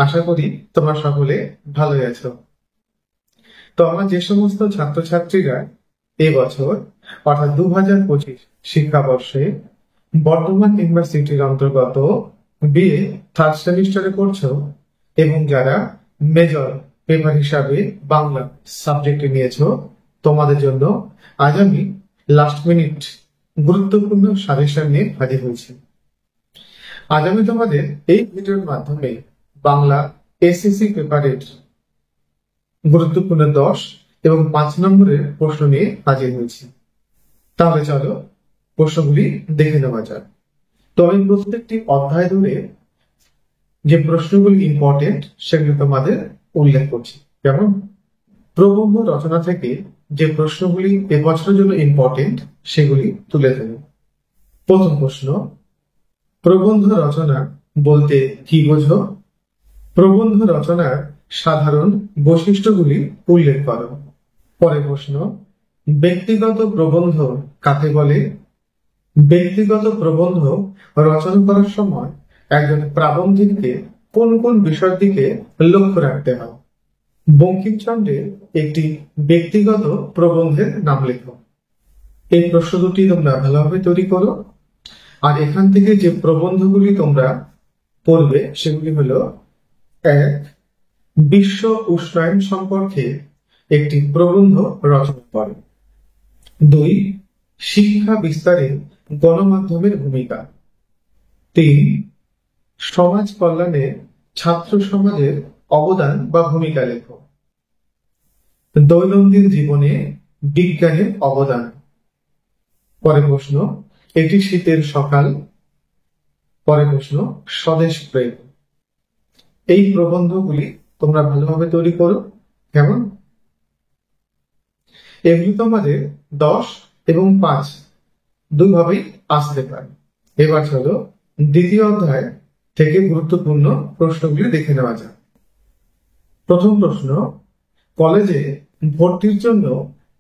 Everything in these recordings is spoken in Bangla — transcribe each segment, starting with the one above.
আশা করি তোমরা সকলে ভালোই আছো। তো আমরা যে সমস্ত ছাত্রছাত্রীরা এবছর অর্থাৎ 2025 শিক্ষাবর্ষে বর্ধমান ইউনিভার্সিটির অন্তর্গত বিএ থার্ড সেমিস্টারে করছো এবং যারা মেজর পেপার হিসাবে বাংলা সাবজেক্টে নিয়েছো, তোমাদের জন্য আজ আমি লাস্ট মিনিট গুরুত্বপূর্ণ সাজেশন নিয়ে হাজির হয়েছি। আজ আমি তোমাদের এই ভিডিওর মাধ্যমে বাংলা এসএসসি পেপারের গুরুত্বপূর্ণ 10 এবং 5 নম্বরের প্রশ্ন নিয়ে হাজির হয়েছি। তাহলে চলো প্রশ্নগুলি দেখে নেওয়া যাক। তো আমি প্রত্যেকটি অধ্যায় ধরে যে প্রশ্নগুলি ইম্পর্টেন্ট সেগুলি তোমাদের উল্লেখ করছি। যেমন প্রবন্ধ রচনা থেকে যে প্রশ্নগুলি এবছরের জন্য ইম্পর্টেন্ট সেগুলি তুলে ধরব। প্রথম প্রশ্ন, প্রবন্ধ রচনা বলতে কি বোঝো? প্রবন্ধ রচনার সাধারণ বৈশিষ্ট্যগুলি উল্লেখ করো। পরের প্রশ্ন, ব্যক্তিগত প্রবন্ধ কাকে বলে? ব্যক্তিগত প্রবন্ধ রচনা করার সময় একজন প্রাবন্ধিককে কোন কোন বিষয়ের দিকে লক্ষ্য রাখতে হয়? বঙ্কিমচন্দ্রের একটি ব্যক্তিগত প্রবন্ধের নাম লেখো। এই প্রশ্ন দুটি তোমরা ভালোভাবে তৈরি করো। আর এখান থেকে যে প্রবন্ধগুলি তোমরা পড়বে সেগুলি হলো: 1. বিশ্ব উষ্ণায়ন সম্পর্কে একটি প্রবন্ধ রচনা করে। 2. শিক্ষা বিস্তারে গণমাধ্যমের ভূমিকা। 3. সমাজ কল্যাণে ছাত্র সমাজের অবদান বা ভূমিকা লেখো। দৈনন্দিন জীবনে বিজ্ঞানের অবদান। পরের প্রশ্ন, এটি শীতের সকাল। পরের প্রশ্ন, স্বদেশ প্রেম। এই প্রবন্ধগুলি তোমরা ভালোভাবে তৈরি করো। কেমন? এগুলি তোমাদের 10 এবং 5 দুইভাবেই আসতে পারে। এবার চলো দ্বিতীয় অধ্যায় থেকে গুরুত্বপূর্ণ প্রশ্নগুলি দেখে নেওয়া যাক। প্রথম প্রশ্ন, কলেজে ভর্তির জন্য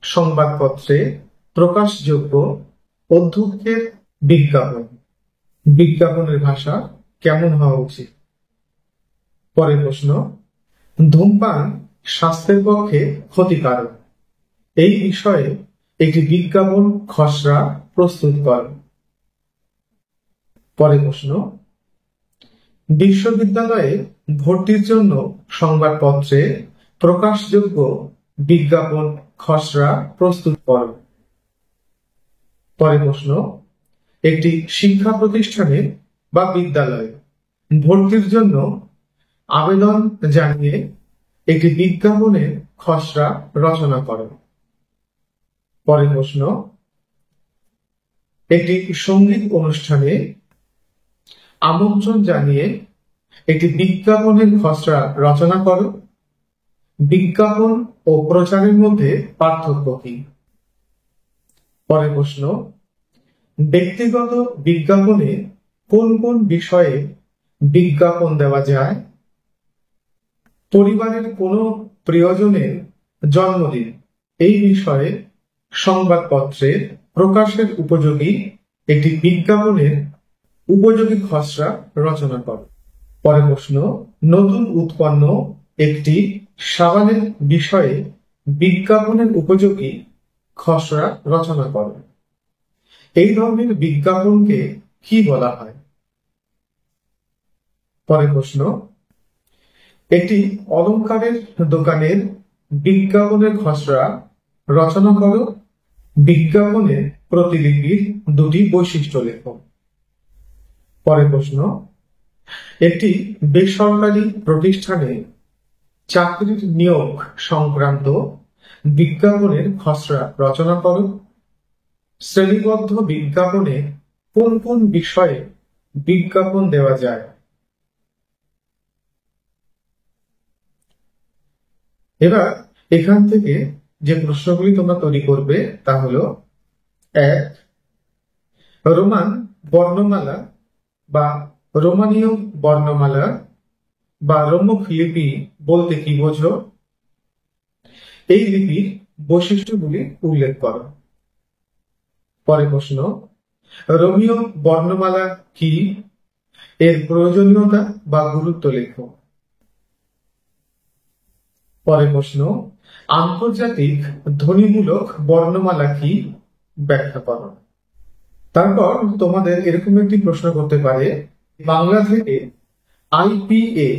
সংবাদপত্রে প্রকাশযোগ্য অধ্যক্ষের বিজ্ঞাপন। বিজ্ঞাপনের ভাষা কেমন হওয়া উচিত? পরের প্রশ্ন, ধূমপান স্বাস্থ্যের পক্ষে ক্ষতিকারক। এই বিষয়ে একটি বিজ্ঞাপন খসড়া প্রস্তুত কর। পরের প্রশ্ন, বিশ্ববিদ্যালয়ে ভর্তির জন্য সংবাদপত্রে প্রকাশযোগ্য বিজ্ঞাপন খসড়া প্রস্তুত কর। পরের প্রশ্ন, একটি শিক্ষা প্রতিষ্ঠানে বা বিদ্যালয়ে ভর্তির জন্য আবেদন জানিয়ে একটি বিজ্ঞাপনের খসড়া রচনা করো। পরের প্রশ্ন, একটি সঙ্গীত অনুষ্ঠানে আমন্ত্রণ জানিয়ে একটি বিজ্ঞাপনের খসড়া রচনা করো। বিজ্ঞাপন ও প্রচারের মধ্যে পার্থক্য কি? পরের প্রশ্ন, ব্যক্তিগত বিজ্ঞাপনে কোন কোন বিষয়ে বিজ্ঞাপন দেওয়া যায়? পরিবারের কোনো প্রিয়জনের জন্মদিন, এই বিষয়ে সংবাদপত্রে প্রকাশের উপযোগী একটি বিজ্ঞাপনের উপযোগী খসড়া রচনা কর। পরের প্রশ্ন, নতুন উৎপন্ন একটি সাবানের বিষয়ে বিজ্ঞাপনের উপযোগী খসড়া রচনা কর। এই ধরনের বিজ্ঞাপনকে কি বলা হয়? পরের প্রশ্ন, একটি অলংকারের দোকানের বিজ্ঞাপনের খসড়া রচনা করো। বিজ্ঞাপনের প্রতিলিপির দুটি বৈশিষ্ট্য লেখো। পরের প্রশ্ন, একটি বেসরকারি প্রতিষ্ঠানে চাকরির নিয়োগ সংক্রান্ত বিজ্ঞাপনের খসড়া রচনা করো। শ্রেণীবদ্ধ বিজ্ঞাপনে কোন কোন বিষয়ে বিজ্ঞাপন দেওয়া যায়? এবার এখান থেকে যে প্রশ্নগুলি তোমরা তৈরি করবে তা হলো: 1. রোমান বর্ণমালা বা রোমানীয় বর্ণমালা বা রোমক লিপি বলতে কি বোঝো? এই লিপির বৈশিষ্ট্যগুলি উল্লেখ করো। পরের প্রশ্ন, রোমীয় বর্ণমালা কি? এর প্রয়োজনীয়তা বা গুরুত্ব লেখো। পরের প্রশ্ন, আন্তর্জাতিক ধ্বনিমূলক বর্ণমালা কি, ব্যাখ্যা করো। তারপর তোমাদের এরকম একটি প্রশ্ন করতে পারে, বাংলা থেকে IPA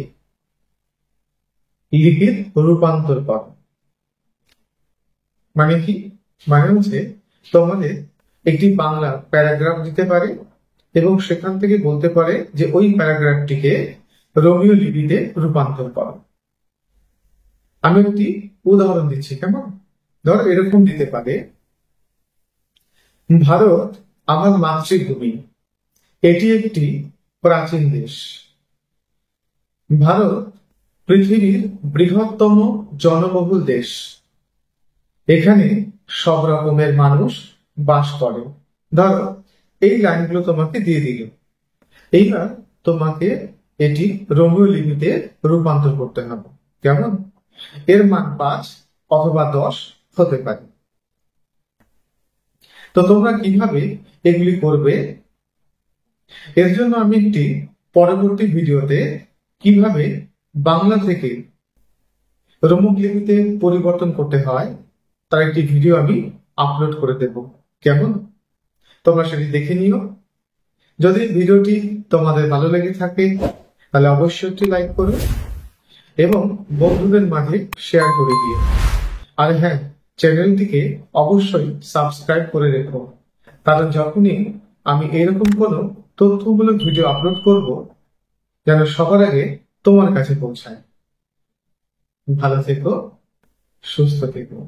লিপির রূপান্তর করো। মানে কি? মানে হচ্ছে তোমাদের একটি বাংলা প্যারাগ্রাফ দিতে পারে এবং সেখান থেকে বলতে পারে যে ওই প্যারাগ্রাফটিকে রোমীয় লিপিতে রূপান্তর করো। আমি একটি উদাহরণ দিচ্ছি, কেমন? ধর এরকম দিতে পারে, ভারত আমার মাতৃভূমি, এটি একটি প্রাচীন দেশ। ভারত পৃথিবীর বৃহত্তম জনবহুল দেশ, এখানে সব রকমের মানুষ বাস করে। ধরো এই লাইনগুলো তোমাকে দিয়ে দিল, এইবার তোমাকে এটি রোমীয় লিপিতে রূপান্তর করতে হবে। কেমন? এর মান 5 অথবা 10 হতে পারে। তো তোমরা কিভাবে এগুলি করবে, এর জন্য আমি একটি পরবর্তী ভিডিওতে কিভাবে বাংলা থেকে রোমক লিপিতে পরিবর্তন করতে হয় তার একটি ভিডিও আমি আপলোড করে দেব। কেমন? তোমরা সেটি দেখে নিও। যদি ভিডিওটি তোমাদের ভালো লেগে থাকে তাহলে অবশ্যই একটি লাইক করো এবং বন্ধুদের মাঝে শেয়ার করে দিও। আর হ্যাঁ, চ্যানেলটিকে অবশ্যই সাবস্ক্রাইব করে রেখো, কারণ যখনই আমি এরকম কোনো তথ্যমূলক ভিডিও আপলোড করব যেন সবার আগে তোমার কাছে পৌঁছায়। ভালো থেকো, সুস্থ থেকো।